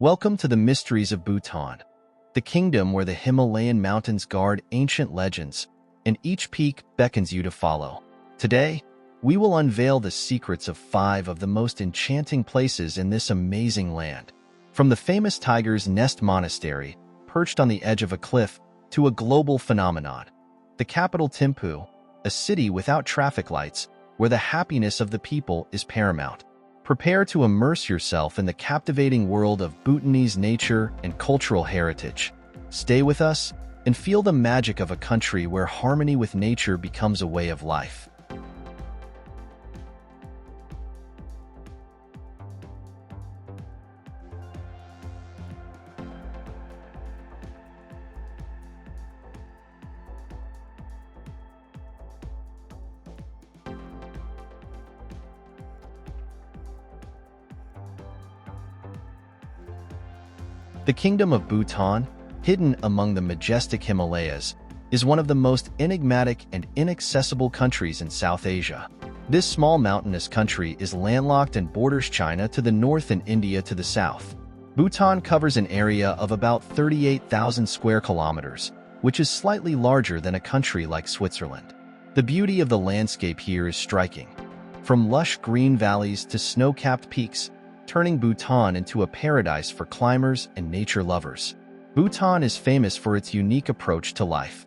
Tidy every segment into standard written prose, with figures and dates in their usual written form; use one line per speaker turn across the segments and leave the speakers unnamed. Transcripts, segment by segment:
Welcome to the mysteries of Bhutan, the kingdom where the Himalayan mountains guard ancient legends, and each peak beckons you to follow. Today, we will unveil the secrets of 5 of the most enchanting places in this amazing land. From the famous Tiger's Nest Monastery, perched on the edge of a cliff, to a global phenomenon, the capital Thimphu, a city without traffic lights, where the happiness of the people is paramount. Prepare to immerse yourself in the captivating world of Bhutanese nature and cultural heritage. Stay with us and feel the magic of a country where harmony with nature becomes a way of life. The Kingdom of Bhutan, hidden among the majestic Himalayas, is one of the most enigmatic and inaccessible countries in South Asia. This small mountainous country is landlocked and borders China to the north and India to the south. Bhutan covers an area of about 38,000 square kilometers, which is slightly larger than a country like Switzerland. The beauty of the landscape here is striking. From lush green valleys to snow-capped peaks, turning Bhutan into a paradise for climbers and nature lovers. Bhutan is famous for its unique approach to life.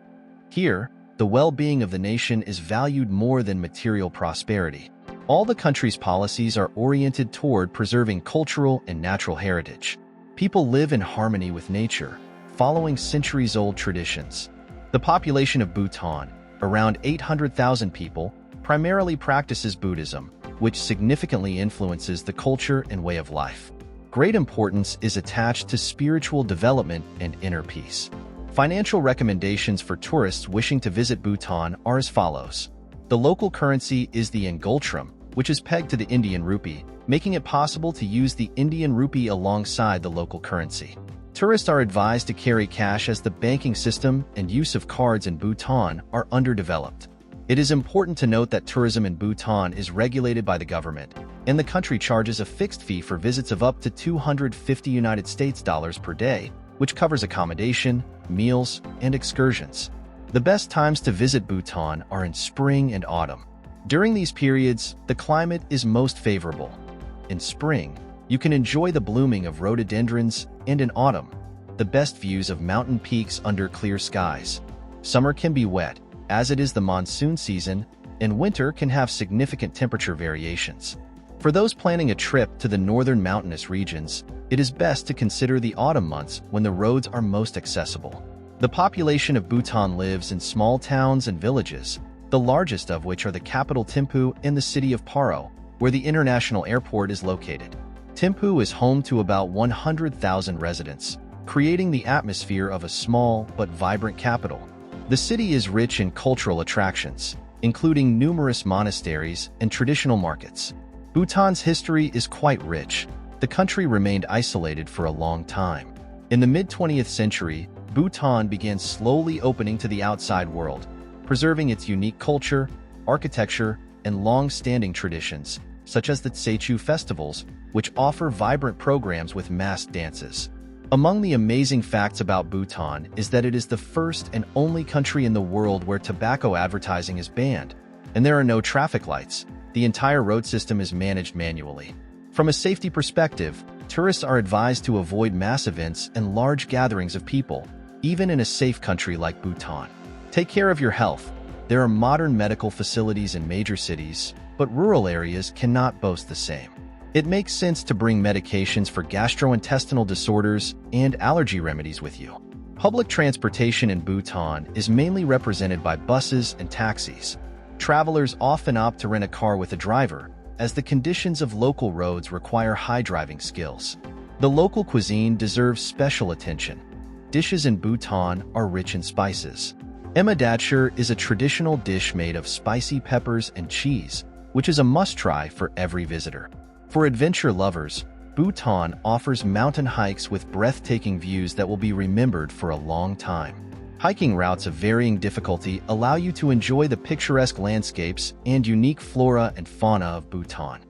Here, the well-being of the nation is valued more than material prosperity. All the country's policies are oriented toward preserving cultural and natural heritage. People live in harmony with nature, following centuries-old traditions. The population of Bhutan, around 800,000 people, primarily practices Buddhism, which significantly influences the culture and way of life. Great importance is attached to spiritual development and inner peace. Financial recommendations for tourists wishing to visit Bhutan are as follows. The local currency is the ngultram, which is pegged to the Indian rupee, making it possible to use the Indian rupee alongside the local currency. Tourists are advised to carry cash as the banking system and use of cards in Bhutan are underdeveloped. It is important to note that tourism in Bhutan is regulated by the government, and the country charges a fixed fee for visits of up to $250 per day, which covers accommodation, meals, and excursions. The best times to visit Bhutan are in spring and autumn. During these periods, the climate is most favorable. In spring, you can enjoy the blooming of rhododendrons, and in autumn, the best views of mountain peaks under clear skies. Summer can be wet, as it is the monsoon season, and winter can have significant temperature variations. For those planning a trip to the northern mountainous regions, it is best to consider the autumn months when the roads are most accessible. The population of Bhutan lives in small towns and villages, the largest of which are the capital Thimphu and the city of Paro, where the international airport is located. Thimphu is home to about 100,000 residents, creating the atmosphere of a small but vibrant capital. The city is rich in cultural attractions, including numerous monasteries and traditional markets. Bhutan's history is quite rich. The country remained isolated for a long time. In the mid-20th century, Bhutan began slowly opening to the outside world, preserving its unique culture, architecture, and long-standing traditions, such as the Tsechu festivals, which offer vibrant programs with masked dances. Among the amazing facts about Bhutan is that it is the first and only country in the world where tobacco advertising is banned, and there are no traffic lights. The entire road system is managed manually. From a safety perspective, tourists are advised to avoid mass events and large gatherings of people, even in a safe country like Bhutan. Take care of your health. There are modern medical facilities in major cities, but rural areas cannot boast the same. It makes sense to bring medications for gastrointestinal disorders and allergy remedies with you. Public transportation in Bhutan is mainly represented by buses and taxis. Travelers often opt to rent a car with a driver, as the conditions of local roads require high driving skills. The local cuisine deserves special attention. Dishes in Bhutan are rich in spices. Emadachur is a traditional dish made of spicy peppers and cheese, which is a must-try for every visitor. For adventure lovers, Bhutan offers mountain hikes with breathtaking views that will be remembered for a long time. Hiking routes of varying difficulty allow you to enjoy the picturesque landscapes and unique flora and fauna of Bhutan.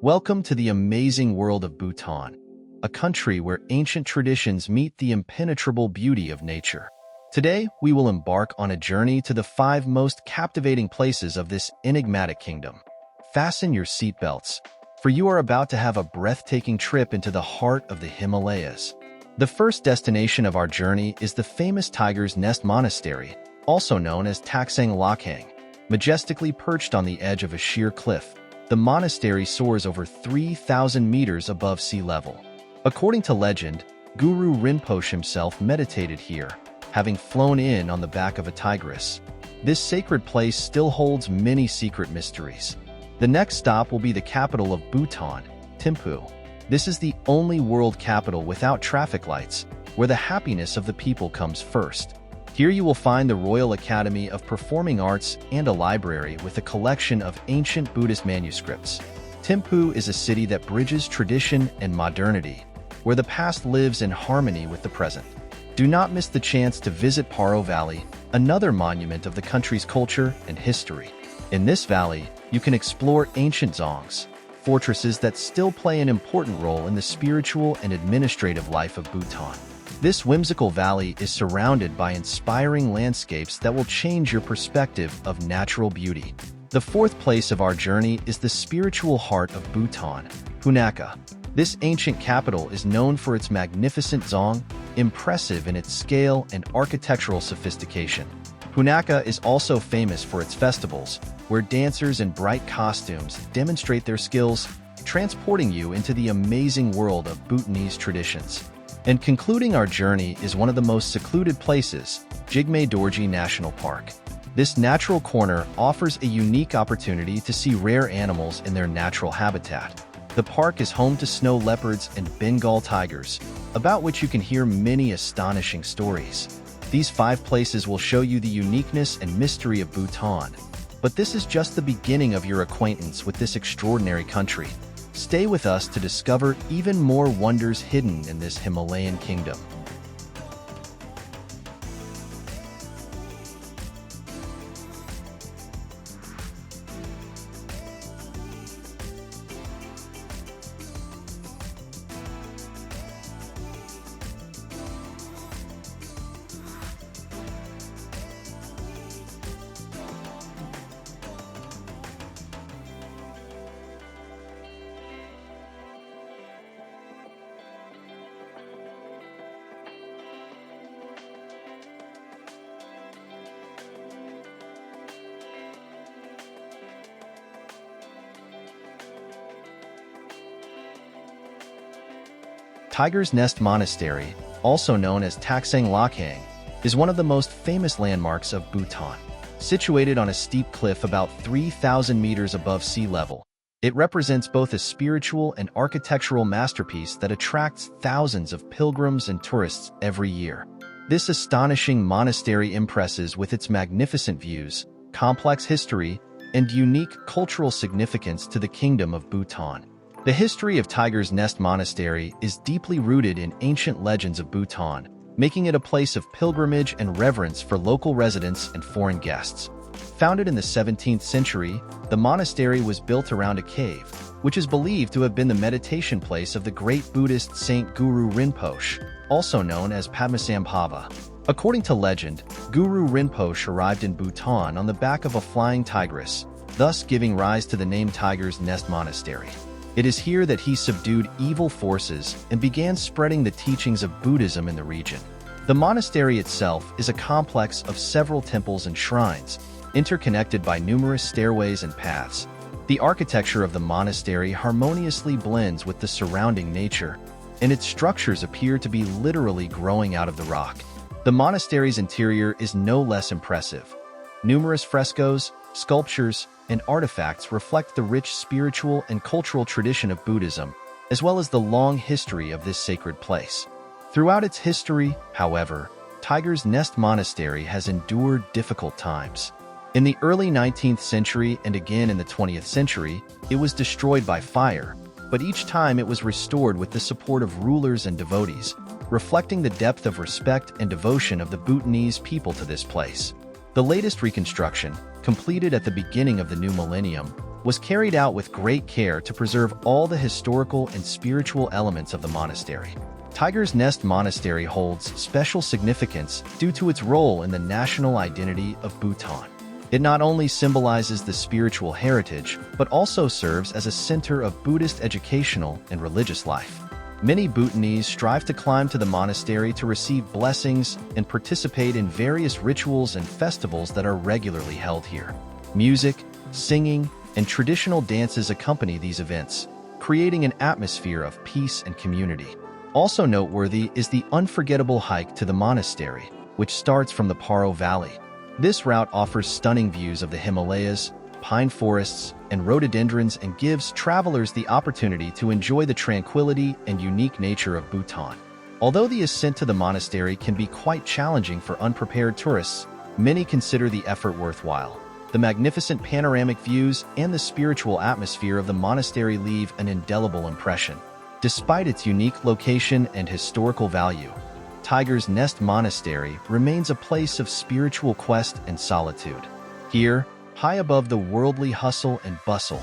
Welcome to the amazing world of Bhutan, a country where ancient traditions meet the impenetrable beauty of nature. Today, we will embark on a journey to the 5 most captivating places of this enigmatic kingdom. Fasten your seatbelts, for you are about to have a breathtaking trip into the heart of the Himalayas. The first destination of our journey is the famous Tiger's Nest Monastery, also known as Taktsang Lhakhang. Majestically perched on the edge of a sheer cliff, the monastery soars over 3,000 meters above sea level. According to legend, Guru Rinpoche himself meditated here, having flown in on the back of a tigress. This sacred place still holds many secret mysteries. The next stop will be the capital of Bhutan, Thimphu. This is the only world capital without traffic lights, where the happiness of the people comes first. Here you will find the Royal Academy of Performing Arts and a library with a collection of ancient Buddhist manuscripts. Thimphu is a city that bridges tradition and modernity, where the past lives in harmony with the present. Do not miss the chance to visit Paro Valley, another monument of the country's culture and history. In this valley, you can explore ancient dzongs, fortresses that still play an important role in the spiritual and administrative life of Bhutan. This whimsical valley is surrounded by inspiring landscapes that will change your perspective of natural beauty. The fourth place of our journey is the spiritual heart of Bhutan, Punakha. This ancient capital is known for its magnificent dzong, impressive in its scale and architectural sophistication. Punakha is also famous for its festivals, where dancers in bright costumes demonstrate their skills, transporting you into the amazing world of Bhutanese traditions. And concluding our journey is one of the most secluded places, Jigme Dorji National Park. This natural corner offers a unique opportunity to see rare animals in their natural habitat. The park is home to snow leopards and Bengal tigers, about which you can hear many astonishing stories. These 5 places will show you the uniqueness and mystery of Bhutan. But this is just the beginning of your acquaintance with this extraordinary country. Stay with us to discover even more wonders hidden in this Himalayan kingdom. Tiger's Nest Monastery, also known as Taktsang Lhakhang, is one of the most famous landmarks of Bhutan. Situated on a steep cliff about 3,000 meters above sea level, it represents both a spiritual and architectural masterpiece that attracts thousands of pilgrims and tourists every year. This astonishing monastery impresses with its magnificent views, complex history, and unique cultural significance to the Kingdom of Bhutan. The history of Tiger's Nest Monastery is deeply rooted in ancient legends of Bhutan, making it a place of pilgrimage and reverence for local residents and foreign guests. Founded in the 17th century, the monastery was built around a cave, which is believed to have been the meditation place of the great Buddhist saint Guru Rinpoche, also known as Padmasambhava. According to legend, Guru Rinpoche arrived in Bhutan on the back of a flying tigress, thus giving rise to the name Tiger's Nest Monastery. It is here that he subdued evil forces and began spreading the teachings of Buddhism in the region. The monastery itself is a complex of several temples and shrines, interconnected by numerous stairways and paths. The architecture of the monastery harmoniously blends with the surrounding nature, and its structures appear to be literally growing out of the rock. The monastery's interior is no less impressive. Numerous frescoes, sculptures, and artifacts reflect the rich spiritual and cultural tradition of Buddhism, as well as the long history of this sacred place. Throughout its history, however, Tiger's Nest Monastery has endured difficult times. In the early 19th century and again in the 20th century, it was destroyed by fire, but each time it was restored with the support of rulers and devotees, reflecting the depth of respect and devotion of the Bhutanese people to this place. The latest reconstruction, completed at the beginning of the new millennium, was carried out with great care to preserve all the historical and spiritual elements of the monastery. Tiger's Nest Monastery holds special significance due to its role in the national identity of Bhutan. It not only symbolizes the spiritual heritage, but also serves as a center of Buddhist educational and religious life. Many Bhutanese strive to climb to the monastery to receive blessings and participate in various rituals and festivals that are regularly held here. Music, singing, and traditional dances accompany these events, creating an atmosphere of peace and community. Also noteworthy is the unforgettable hike to the monastery, which starts from the Paro Valley. This route offers stunning views of the Himalayas, pine forests, and rhododendrons and gives travelers the opportunity to enjoy the tranquility and unique nature of Bhutan. Although the ascent to the monastery can be quite challenging for unprepared tourists, many consider the effort worthwhile. The magnificent panoramic views and the spiritual atmosphere of the monastery leave an indelible impression. Despite its unique location and historical value, Tiger's Nest Monastery remains a place of spiritual quest and solitude. Here, high above the worldly hustle and bustle,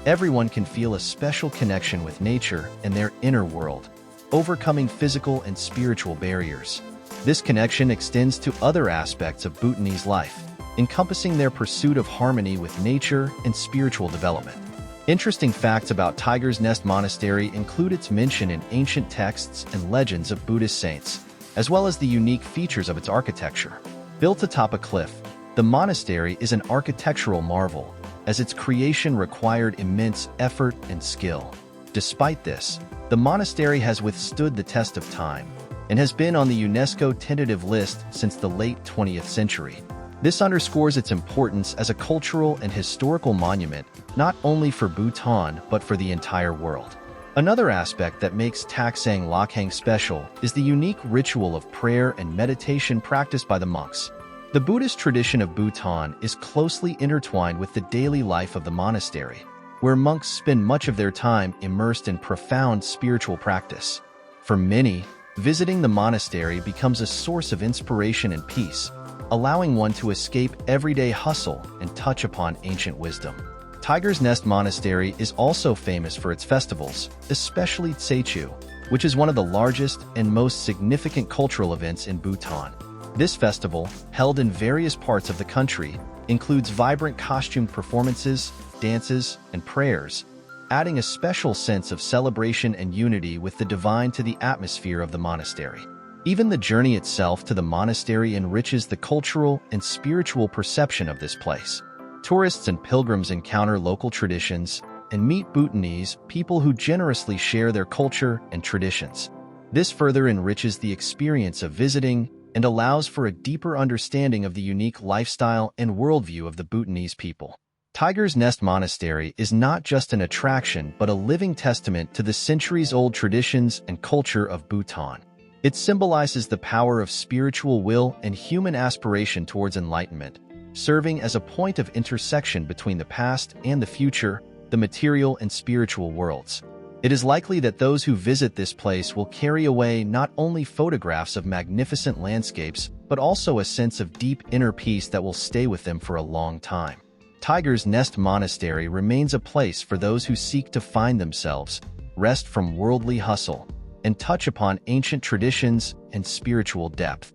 everyone can feel a special connection with nature and their inner world, overcoming physical and spiritual barriers. This connection extends to other aspects of Bhutanese life, encompassing their pursuit of harmony with nature and spiritual development. Interesting facts about Tiger's Nest Monastery include its mention in ancient texts and legends of Buddhist saints, as well as the unique features of its architecture. Built atop a cliff, the monastery is an architectural marvel, as its creation required immense effort and skill. Despite this, the monastery has withstood the test of time and has been on the UNESCO tentative list since the late 20th century. This underscores its importance as a cultural and historical monument, not only for Bhutan but for the entire world. Another aspect that makes Taktsang Lhakhang special is the unique ritual of prayer and meditation practiced by the monks. The Buddhist tradition of Bhutan is closely intertwined with the daily life of the monastery, where monks spend much of their time immersed in profound spiritual practice. For many, visiting the monastery becomes a source of inspiration and peace, allowing one to escape everyday hustle and touch upon ancient wisdom. Tiger's Nest Monastery is also famous for its festivals, especially Tsechu, which is one of the largest and most significant cultural events in Bhutan. This festival, held in various parts of the country, includes vibrant costumed performances, dances, and prayers, adding a special sense of celebration and unity with the divine to the atmosphere of the monastery. Even the journey itself to the monastery enriches the cultural and spiritual perception of this place. Tourists and pilgrims encounter local traditions and meet Bhutanese people who generously share their culture and traditions. This further enriches the experience of visiting and allows for a deeper understanding of the unique lifestyle and worldview of the Bhutanese people. Tiger's Nest Monastery is not just an attraction but a living testament to the centuries-old traditions and culture of Bhutan. It symbolizes the power of spiritual will and human aspiration towards enlightenment, serving as a point of intersection between the past and the future, the material and spiritual worlds. It is likely that those who visit this place will carry away not only photographs of magnificent landscapes, but also a sense of deep inner peace that will stay with them for a long time. Tiger's Nest Monastery remains a place for those who seek to find themselves, rest from worldly hustle, and touch upon ancient traditions and spiritual depth.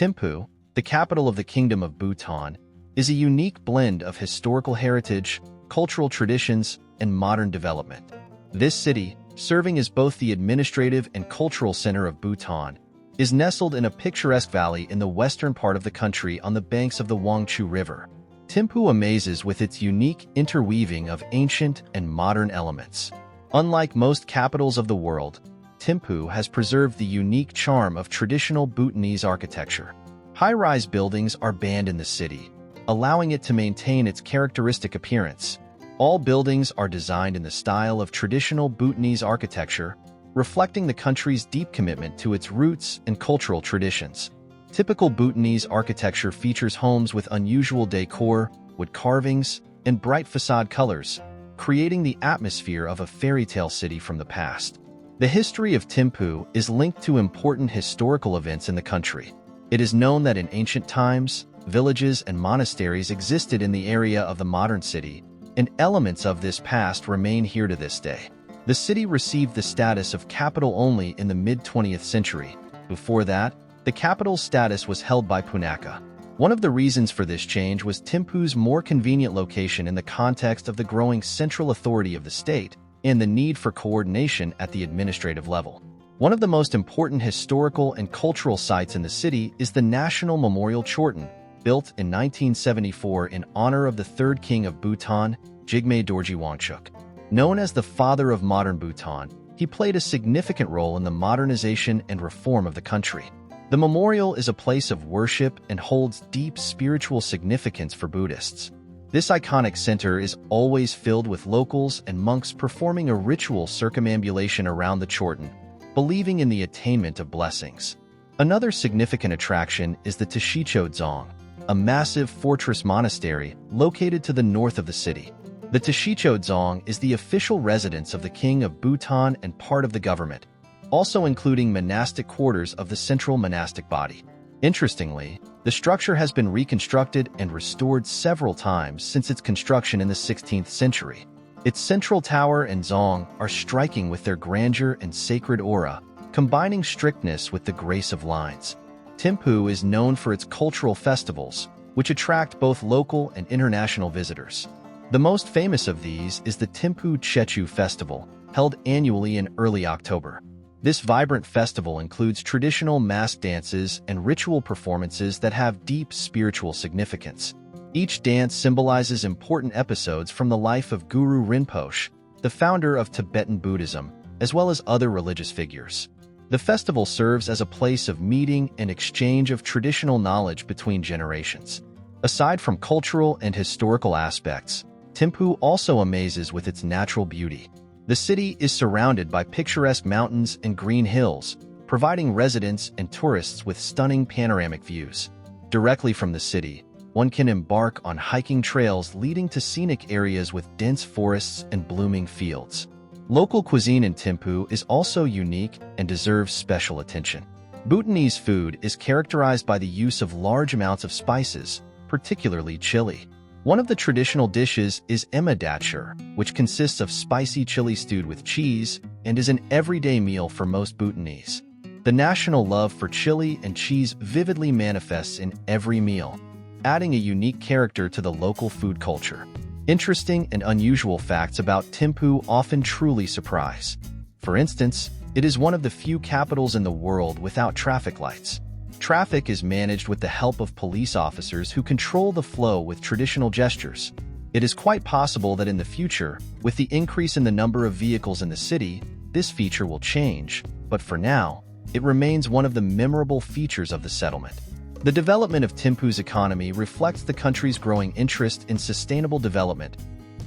Thimphu, the capital of the Kingdom of Bhutan, is a unique blend of historical heritage, cultural traditions, and modern development. This city, serving as both the administrative and cultural center of Bhutan, is nestled in a picturesque valley in the western part of the country on the banks of the Wangchu River. Thimphu amazes with its unique interweaving of ancient and modern elements. Unlike most capitals of the world, Thimphu has preserved the unique charm of traditional Bhutanese architecture. High-rise buildings are banned in the city, allowing it to maintain its characteristic appearance. All buildings are designed in the style of traditional Bhutanese architecture, reflecting the country's deep commitment to its roots and cultural traditions. Typical Bhutanese architecture features homes with unusual decor, wood carvings, and bright facade colors, creating the atmosphere of a fairy tale city from the past. The history of Thimphu is linked to important historical events in the country. It is known that in ancient times, villages and monasteries existed in the area of the modern city, and elements of this past remain here to this day. The city received the status of capital only in the mid-20th century. Before that, the capital's status was held by Punakha. One of the reasons for this change was Thimphu's more convenient location in the context of the growing central authority of the state and the need for coordination at the administrative level. One of the most important historical and cultural sites in the city is the National Memorial Chorten, built in 1974 in honor of the third king of Bhutan, Jigme Dorji Wangchuk. Known as the father of modern Bhutan, he played a significant role in the modernization and reform of the country. The memorial is a place of worship and holds deep spiritual significance for Buddhists. This iconic center is always filled with locals and monks performing a ritual circumambulation around the Chorten, believing in the attainment of blessings. Another significant attraction is the Tashicho Dzong, a massive fortress monastery located to the north of the city. The Tashicho Dzong is the official residence of the King of Bhutan and part of the government, also including monastic quarters of the central monastic body. Interestingly, the structure has been reconstructed and restored several times since its construction in the 16th century. Its central tower and dzong are striking with their grandeur and sacred aura, combining strictness with the grace of lines. Thimphu is known for its cultural festivals, which attract both local and international visitors. The most famous of these is the Thimphu Chechu Festival, held annually in early October. This vibrant festival includes traditional mask dances and ritual performances that have deep spiritual significance. Each dance symbolizes important episodes from the life of Guru Rinpoche, the founder of Tibetan Buddhism, as well as other religious figures. The festival serves as a place of meeting and exchange of traditional knowledge between generations. Aside from cultural and historical aspects, Thimphu also amazes with its natural beauty. The city is surrounded by picturesque mountains and green hills, providing residents and tourists with stunning panoramic views. Directly from the city, one can embark on hiking trails leading to scenic areas with dense forests and blooming fields. Local cuisine in Thimphu is also unique and deserves special attention. Bhutanese food is characterized by the use of large amounts of spices, particularly chili. One of the traditional dishes is emadachur, which consists of spicy chili stewed with cheese and is an everyday meal for most Bhutanese. The national love for chili and cheese vividly manifests in every meal, adding a unique character to the local food culture. Interesting and unusual facts about Thimphu often truly surprise. For instance, it is one of the few capitals in the world without traffic lights. Traffic is managed with the help of police officers who control the flow with traditional gestures. It is quite possible that in the future, with the increase in the number of vehicles in the city, this feature will change, but for now, it remains one of the memorable features of the settlement. The development of Thimphu's economy reflects the country's growing interest in sustainable development.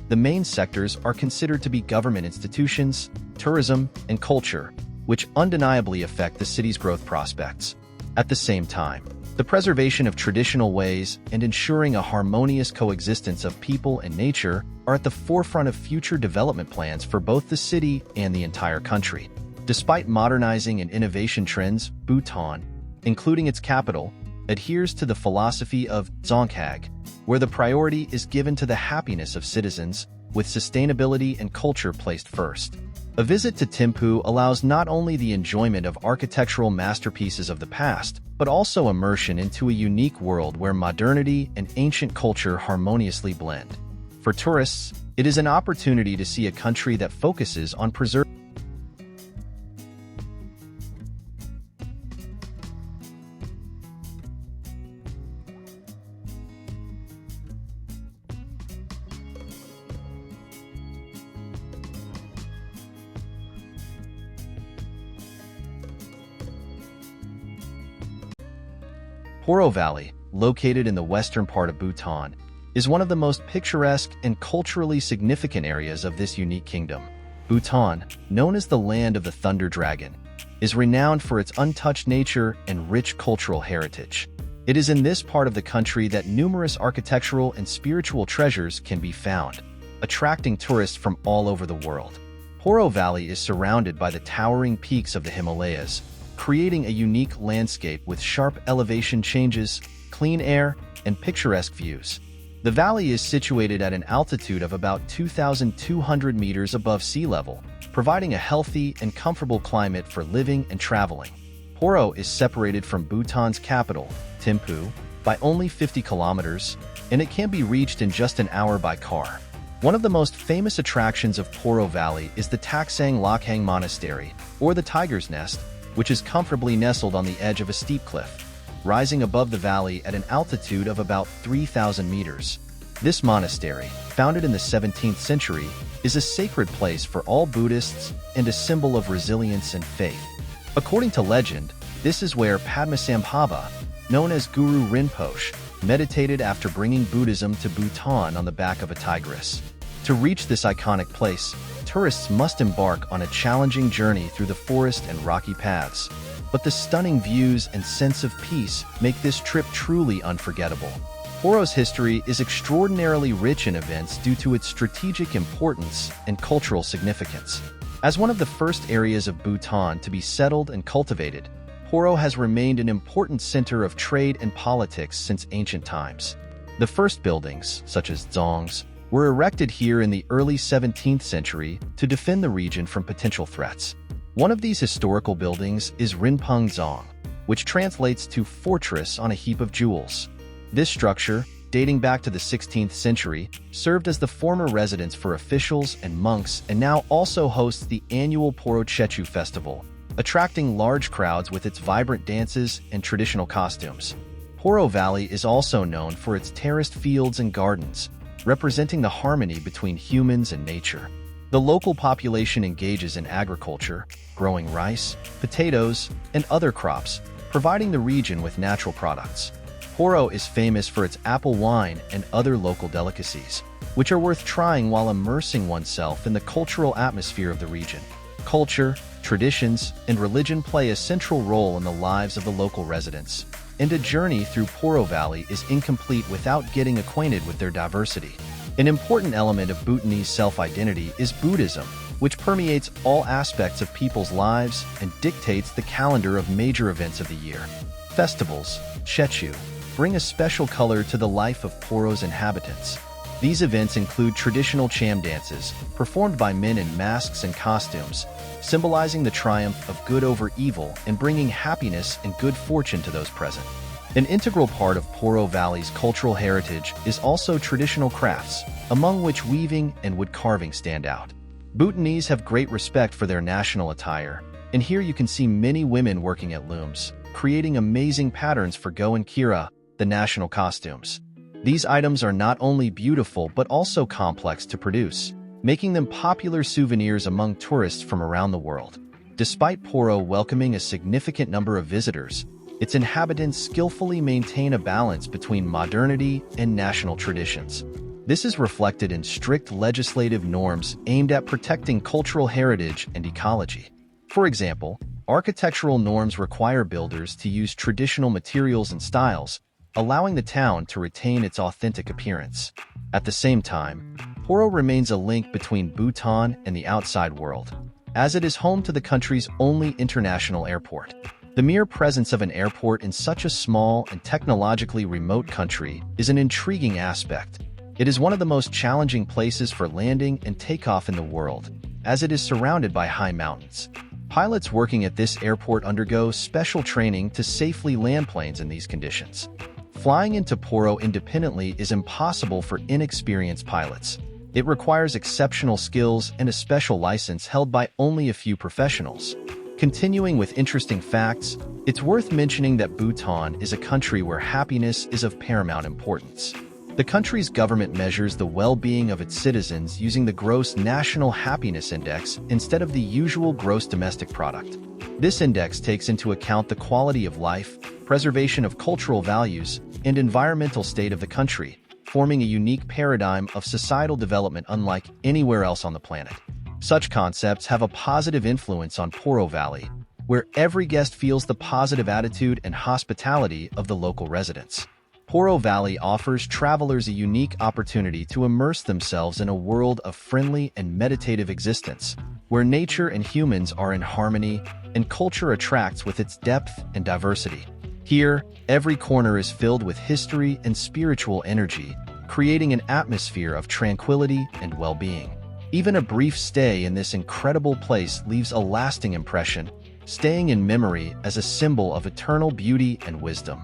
The main sectors are considered to be government institutions, tourism, and culture, which undeniably affect the city's growth prospects. At the same time, the preservation of traditional ways and ensuring a harmonious coexistence of people and nature are at the forefront of future development plans for both the city and the entire country. Despite modernizing and innovation trends, Bhutan, including its capital, adheres to the philosophy of Dzongkhag, where the priority is given to the happiness of citizens, with sustainability and culture placed first. A visit to Thimphu allows not only the enjoyment of architectural masterpieces of the past, but also immersion into a unique world where modernity and ancient culture harmoniously blend. For tourists, it is an opportunity to see a country that focuses on preserving Paro Valley, located in the western part of Bhutan, is one of the most picturesque and culturally significant areas of this unique kingdom. Bhutan, known as the land of the Thunder Dragon, is renowned for its untouched nature and rich cultural heritage. It is in this part of the country that numerous architectural and spiritual treasures can be found, attracting tourists from all over the world. Paro Valley is surrounded by the towering peaks of the Himalayas, creating a unique landscape with sharp elevation changes, clean air, and picturesque views. The valley is situated at an altitude of about 2,200 meters above sea level, providing a healthy and comfortable climate for living and traveling. Paro is separated from Bhutan's capital, Thimphu, by only 50 kilometers, and it can be reached in just an hour by car. One of the most famous attractions of Paro Valley is the Taktsang Lhakhang Monastery, or the Tiger's Nest, which is comfortably nestled on the edge of a steep cliff, rising above the valley at an altitude of about 3,000 meters. This monastery, founded in the 17th century, is a sacred place for all Buddhists and a symbol of resilience and faith. According to legend, this is where Padmasambhava, known as Guru Rinpoche, meditated after bringing Buddhism to Bhutan on the back of a tigress. To reach this iconic place, tourists must embark on a challenging journey through the forest and rocky paths. But the stunning views and sense of peace make this trip truly unforgettable. Paro's history is extraordinarily rich in events due to its strategic importance and cultural significance. As one of the first areas of Bhutan to be settled and cultivated, Paro has remained an important center of trade and politics since ancient times. The first buildings, such as dzongs, were erected here in the early 17th century to defend the region from potential threats. One of these historical buildings is Rinpung Dzong, which translates to fortress on a heap of jewels. This structure, dating back to the 16th century, served as the former residence for officials and monks and now also hosts the annual Paro Chechu festival, attracting large crowds with its vibrant dances and traditional costumes. Paro Valley is also known for its terraced fields and gardens, representing the harmony between humans and nature. The local population engages in agriculture, growing rice, potatoes, and other crops, providing the region with natural products. Paro is famous for its apple wine and other local delicacies, which are worth trying while immersing oneself in the cultural atmosphere of the region. Culture, traditions, and religion play a central role in the lives of the local residents, and a journey through Paro Valley is incomplete without getting acquainted with their diversity. An important element of Bhutanese self-identity is Buddhism, which permeates all aspects of people's lives and dictates the calendar of major events of the year. Festivals, Chechu, bring a special color to the life of Paro's inhabitants. These events include traditional cham dances, performed by men in masks and costumes, symbolizing the triumph of good over evil and bringing happiness and good fortune to those present. An integral part of Paro Valley's cultural heritage is also traditional crafts, among which weaving and wood carving stand out. Bhutanese have great respect for their national attire, and here you can see many women working at looms, creating amazing patterns for Go and Kira, the national costumes. These items are not only beautiful but also complex to produce, making them popular souvenirs among tourists from around the world. Despite Paro welcoming a significant number of visitors, its inhabitants skillfully maintain a balance between modernity and national traditions. This is reflected in strict legislative norms aimed at protecting cultural heritage and ecology. For example, architectural norms require builders to use traditional materials and styles, allowing the town to retain its authentic appearance. At the same time, Paro remains a link between Bhutan and the outside world, as it is home to the country's only international airport. The mere presence of an airport in such a small and technologically remote country is an intriguing aspect. It is one of the most challenging places for landing and takeoff in the world, as it is surrounded by high mountains. Pilots working at this airport undergo special training to safely land planes in these conditions. Flying into Paro independently is impossible for inexperienced pilots. It requires exceptional skills and a special license held by only a few professionals. Continuing with interesting facts, it's worth mentioning that Bhutan is a country where happiness is of paramount importance. The country's government measures the well-being of its citizens using the Gross National Happiness Index instead of the usual gross domestic product. This index takes into account the quality of life, preservation of cultural values, and environmental state of the country, forming a unique paradigm of societal development unlike anywhere else on the planet. Such concepts have a positive influence on Paro Valley, where every guest feels the positive attitude and hospitality of the local residents. Paro Valley offers travelers a unique opportunity to immerse themselves in a world of friendly and meditative existence, where nature and humans are in harmony and culture attracts with its depth and diversity. Here, every corner is filled with history and spiritual energy, creating an atmosphere of tranquility and well-being. Even a brief stay in this incredible place leaves a lasting impression, staying in memory as a symbol of eternal beauty and wisdom.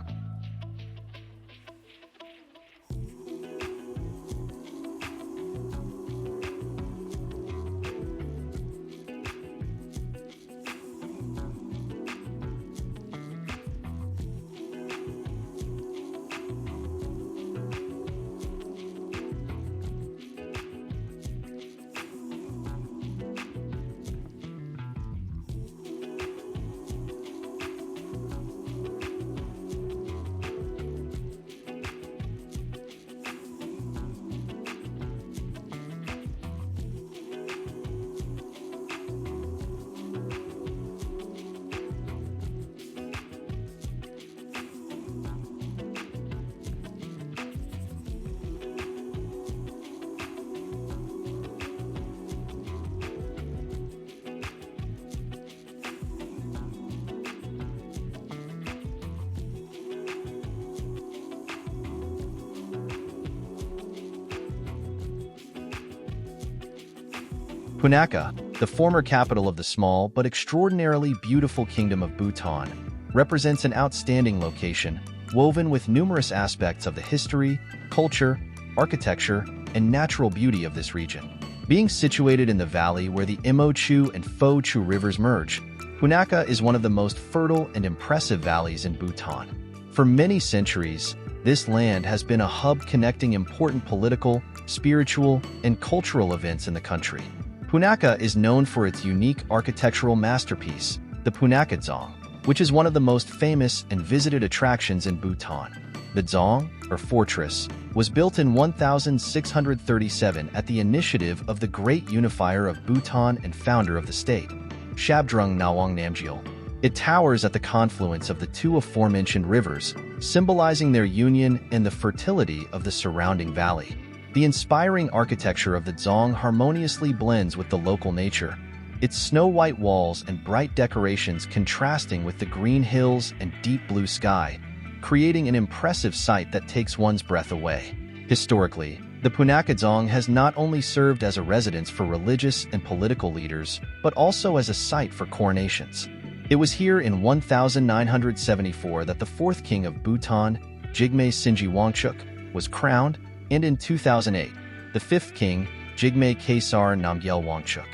Punakha, the former capital of the small but extraordinarily beautiful kingdom of Bhutan, represents an outstanding location, woven with numerous aspects of the history, culture, architecture, and natural beauty of this region. Being situated in the valley where the Imo-chu and Fo-chu rivers merge, Punakha is one of the most fertile and impressive valleys in Bhutan. For many centuries, this land has been a hub connecting important political, spiritual, and cultural events in the country. Punakha is known for its unique architectural masterpiece, the Punakha Dzong, which is one of the most famous and visited attractions in Bhutan. The Dzong, or fortress, was built in 1637 at the initiative of the great unifier of Bhutan and founder of the state, Shabdrung Ngawang Namgyal. It towers at the confluence of the two aforementioned rivers, symbolizing their union and the fertility of the surrounding valley. The inspiring architecture of the Dzong harmoniously blends with the local nature, its snow-white walls and bright decorations contrasting with the green hills and deep blue sky, creating an impressive sight that takes one's breath away. Historically, the Punakha Dzong has not only served as a residence for religious and political leaders, but also as a site for coronations. It was here in 1974 that the fourth king of Bhutan, Jigme Sinji Wangchuk, was crowned, and in 2008, the fifth king, Jigme Kesar Namgyal Wangchuk.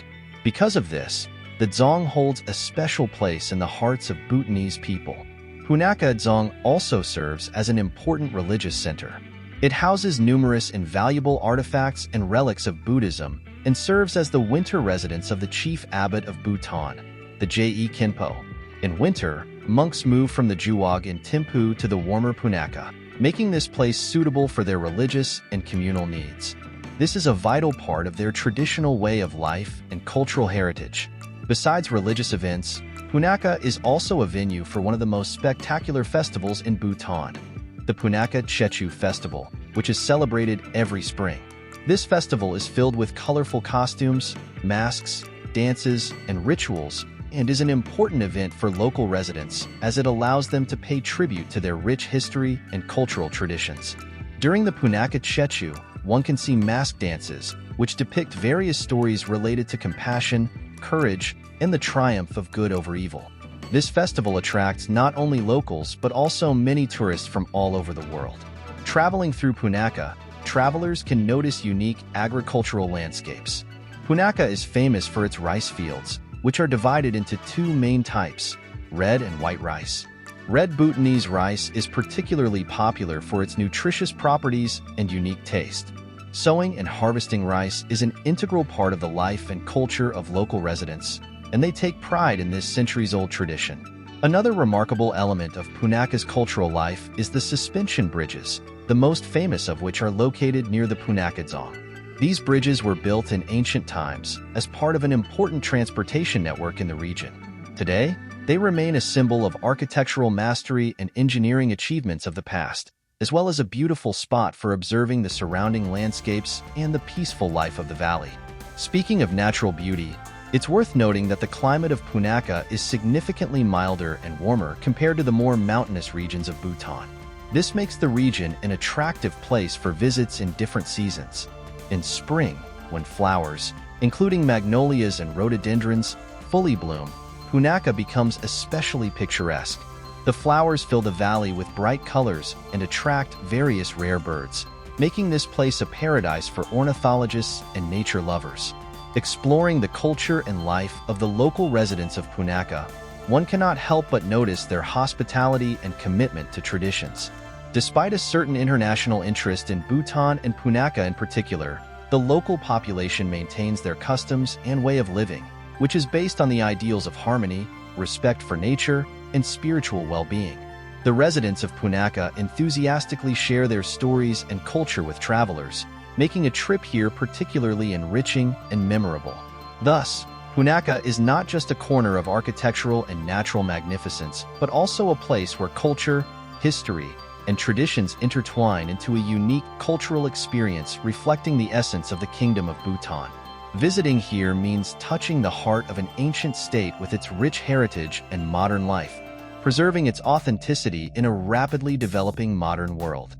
Because of this, the Dzong holds a special place in the hearts of Bhutanese people. Punakha Dzong also serves as an important religious center. It houses numerous invaluable artifacts and relics of Buddhism and serves as the winter residence of the chief abbot of Bhutan, the Je Khenpo. In winter, monks move from the Juwag in Thimphu to the warmer Punakha, making this place suitable for their religious and communal needs. This is a vital part of their traditional way of life and cultural heritage. Besides religious events, Punakha is also a venue for one of the most spectacular festivals in Bhutan, the Punakha Chechu Festival, which is celebrated every spring. This festival is filled with colorful costumes, masks, dances, and rituals, and is an important event for local residents as it allows them to pay tribute to their rich history and cultural traditions. During the Punakha Chechu, one can see mask dances, which depict various stories related to compassion, courage, and the triumph of good over evil. This festival attracts not only locals but also many tourists from all over the world. Traveling through Punakha, travelers can notice unique agricultural landscapes. Punakha is famous for its rice fields, which are divided into two main types, red and white rice. Red Bhutanese rice is particularly popular for its nutritious properties and unique taste. Sowing and harvesting rice is an integral part of the life and culture of local residents, and they take pride in this centuries-old tradition. Another remarkable element of Punakha's cultural life is the suspension bridges, the most famous of which are located near the Punakha Dzong. These bridges were built in ancient times as part of an important transportation network in the region. Today, they remain a symbol of architectural mastery and engineering achievements of the past, as well as a beautiful spot for observing the surrounding landscapes and the peaceful life of the valley. Speaking of natural beauty, it's worth noting that the climate of Punakha is significantly milder and warmer compared to the more mountainous regions of Bhutan. This makes the region an attractive place for visits in different seasons. In spring, when flowers, including magnolias and rhododendrons, fully bloom, Punakha becomes especially picturesque. The flowers fill the valley with bright colors and attract various rare birds, making this place a paradise for ornithologists and nature lovers. Exploring the culture and life of the local residents of Punakha, one cannot help but notice their hospitality and commitment to traditions. Despite a certain international interest in Bhutan and Punakha in particular, the local population maintains their customs and way of living, which is based on the ideals of harmony, respect for nature, and spiritual well-being. The residents of Punakha enthusiastically share their stories and culture with travelers, making a trip here particularly enriching and memorable. Thus, Punakha is not just a corner of architectural and natural magnificence, but also a place where culture, history, and traditions intertwine into a unique cultural experience reflecting the essence of the Kingdom of Bhutan. Visiting here means touching the heart of an ancient state with its rich heritage and modern life, preserving its authenticity in a rapidly developing modern world.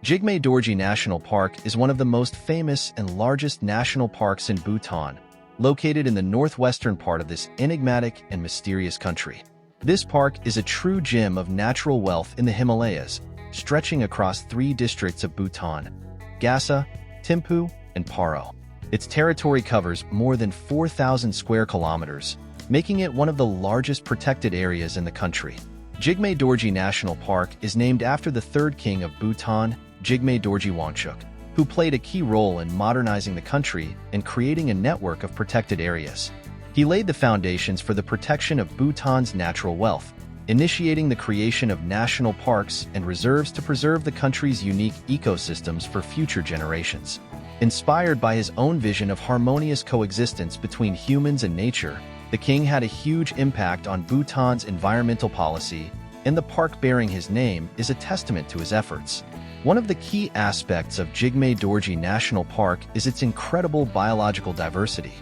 Jigme Dorji National Park is one of the most famous and largest national parks in Bhutan, located in the northwestern part of this enigmatic and mysterious country. This park is a true gem of natural wealth in the Himalayas, stretching across 3 districts of Bhutan: Gasa, Thimphu, and Paro. Its territory covers more than 4,000 square kilometers, making it one of the largest protected areas in the country. Jigme Dorji National Park is named after the 3rd king of Bhutan, Jigme Dorji Wangchuck, who played a key role in modernizing the country and creating a network of protected areas. He laid the foundations for the protection of Bhutan's natural wealth, initiating the creation of national parks and reserves to preserve the country's unique ecosystems for future generations. Inspired by his own vision of harmonious coexistence between humans and nature, the king had a huge impact on Bhutan's environmental policy, and the park bearing his name is a testament to his efforts. One of the key aspects of Jigme Dorji National Park is its incredible biological diversity.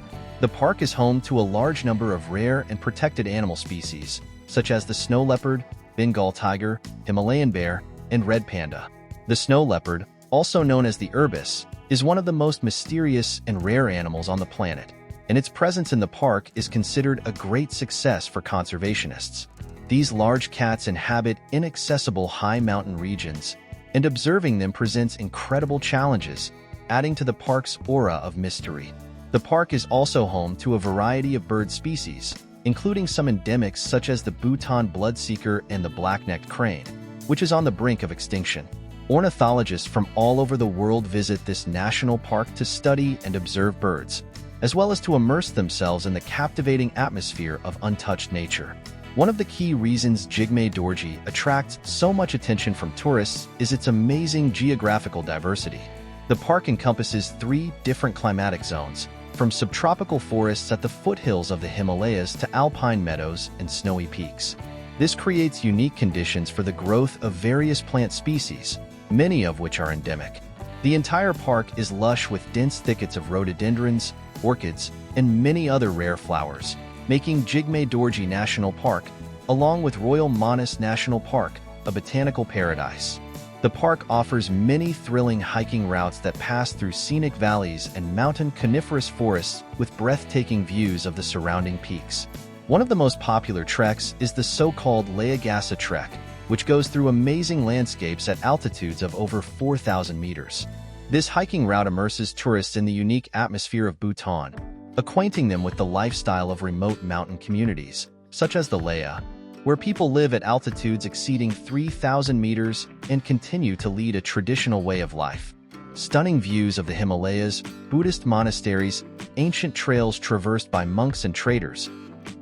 The park is home to a large number of rare and protected animal species, such as the snow leopard, Bengal tiger, Himalayan bear, and red panda. The snow leopard, also known as the ibis, is one of the most mysterious and rare animals on the planet, and its presence in the park is considered a great success for conservationists. These large cats inhabit inaccessible high mountain regions, and observing them presents incredible challenges, adding to the park's aura of mystery. The park is also home to a variety of bird species, including some endemics such as the Bhutan bloodseeker and the black-necked crane, which is on the brink of extinction. Ornithologists from all over the world visit this national park to study and observe birds, as well as to immerse themselves in the captivating atmosphere of untouched nature. One of the key reasons Jigme Dorji attracts so much attention from tourists is its amazing geographical diversity. The park encompasses 3 different climatic zones, from subtropical forests at the foothills of the Himalayas to alpine meadows and snowy peaks. This creates unique conditions for the growth of various plant species, many of which are endemic. The entire park is lush with dense thickets of rhododendrons, orchids, and many other rare flowers, making Jigme Dorji National Park, along with Royal Manas National Park, a botanical paradise. The park offers many thrilling hiking routes that pass through scenic valleys and mountain coniferous forests with breathtaking views of the surrounding peaks. One of the most popular treks is the so-called Layagasa Trek, which goes through amazing landscapes at altitudes of over 4,000 meters. This hiking route immerses tourists in the unique atmosphere of Bhutan, acquainting them with the lifestyle of remote mountain communities, such as the Laya, where people live at altitudes exceeding 3,000 meters and continue to lead a traditional way of life. Stunning views of the Himalayas, Buddhist monasteries, ancient trails traversed by monks and traders.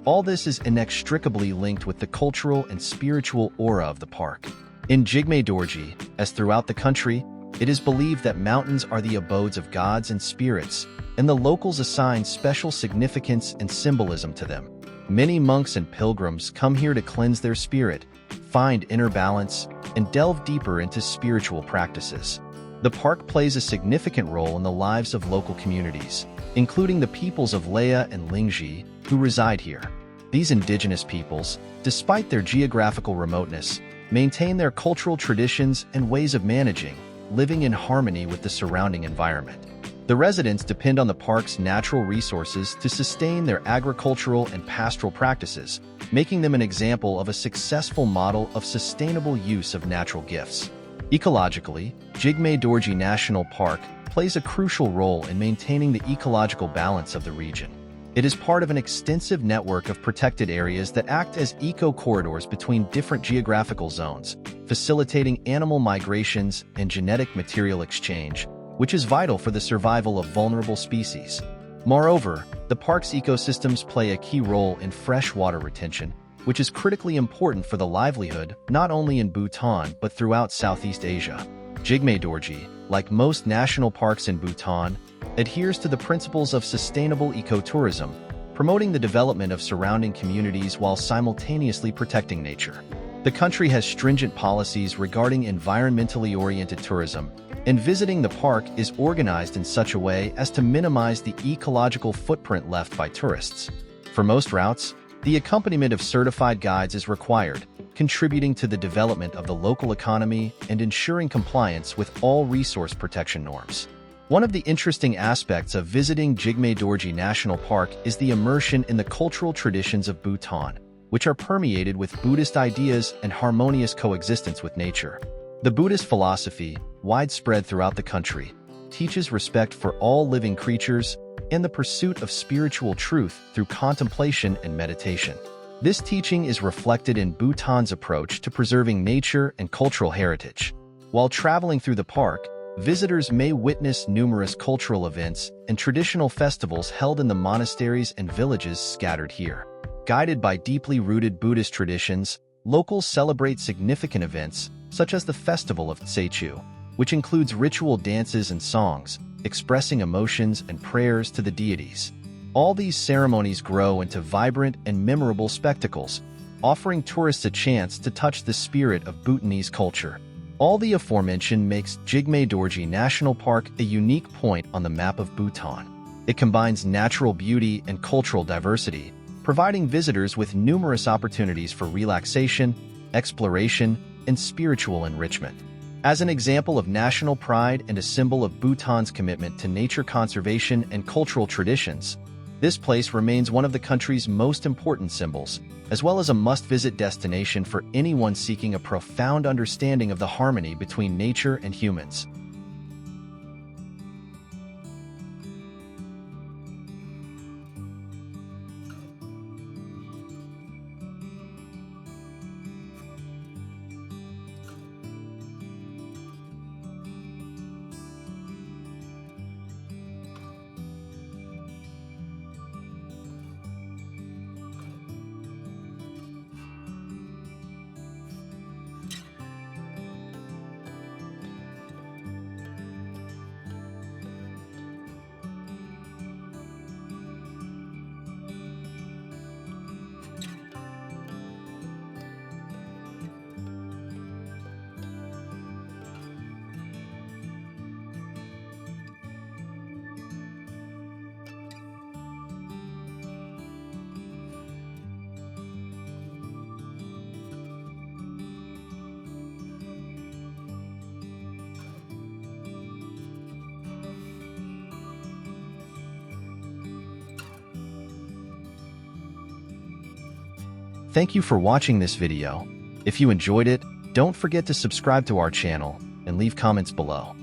All this is inextricably linked with the cultural and spiritual aura of the park. In Jigme Dorji, as throughout the country, it is believed that mountains are the abodes of gods and spirits, and the locals assign special significance and symbolism to them. Many monks and pilgrims come here to cleanse their spirit, find inner balance, and delve deeper into spiritual practices. The park plays a significant role in the lives of local communities, including the peoples of Laya and Lingji, who reside here. These indigenous peoples, despite their geographical remoteness, maintain their cultural traditions and ways of living in harmony with the surrounding environment. The residents depend on the park's natural resources to sustain their agricultural and pastoral practices, making them an example of a successful model of sustainable use of natural gifts. Ecologically, Jigme Dorji National Park plays a crucial role in maintaining the ecological balance of the region. It is part of an extensive network of protected areas that act as eco-corridors between different geographical zones, facilitating animal migrations and genetic material exchange, which is vital for the survival of vulnerable species. Moreover, the park's ecosystems play a key role in freshwater retention, which is critically important for the livelihood not only in Bhutan but throughout Southeast Asia. Jigme Dorji, like most national parks in Bhutan, adheres to the principles of sustainable ecotourism, promoting the development of surrounding communities while simultaneously protecting nature. The country has stringent policies regarding environmentally oriented tourism, and visiting the park is organized in such a way as to minimize the ecological footprint left by tourists. For most routes, the accompaniment of certified guides is required, contributing to the development of the local economy and ensuring compliance with all resource protection norms. One of the interesting aspects of visiting Jigme Dorji National Park is the immersion in the cultural traditions of Bhutan, which are permeated with Buddhist ideas and harmonious coexistence with nature. The Buddhist philosophy, widespread throughout the country, teaches respect for all living creatures and the pursuit of spiritual truth through contemplation and meditation. This teaching is reflected in Bhutan's approach to preserving nature and cultural heritage. While traveling through the park, visitors may witness numerous cultural events and traditional festivals held in the monasteries and villages scattered here. Guided by deeply rooted Buddhist traditions, locals celebrate significant events such as the Festival of Tsechu, which includes ritual dances and songs, expressing emotions and prayers to the deities. All these ceremonies grow into vibrant and memorable spectacles, offering tourists a chance to touch the spirit of Bhutanese culture. All the aforementioned makes Jigme Dorji National Park a unique point on the map of Bhutan. It combines natural beauty and cultural diversity, providing visitors with numerous opportunities for relaxation, exploration, and spiritual enrichment. As an example of national pride and a symbol of Bhutan's commitment to nature conservation and cultural traditions, this place remains one of the country's most important symbols, as well as a must-visit destination for anyone seeking a profound understanding of the harmony between nature and humans. Thank you for watching this video. If you enjoyed it, don't forget to subscribe to our channel and leave comments below.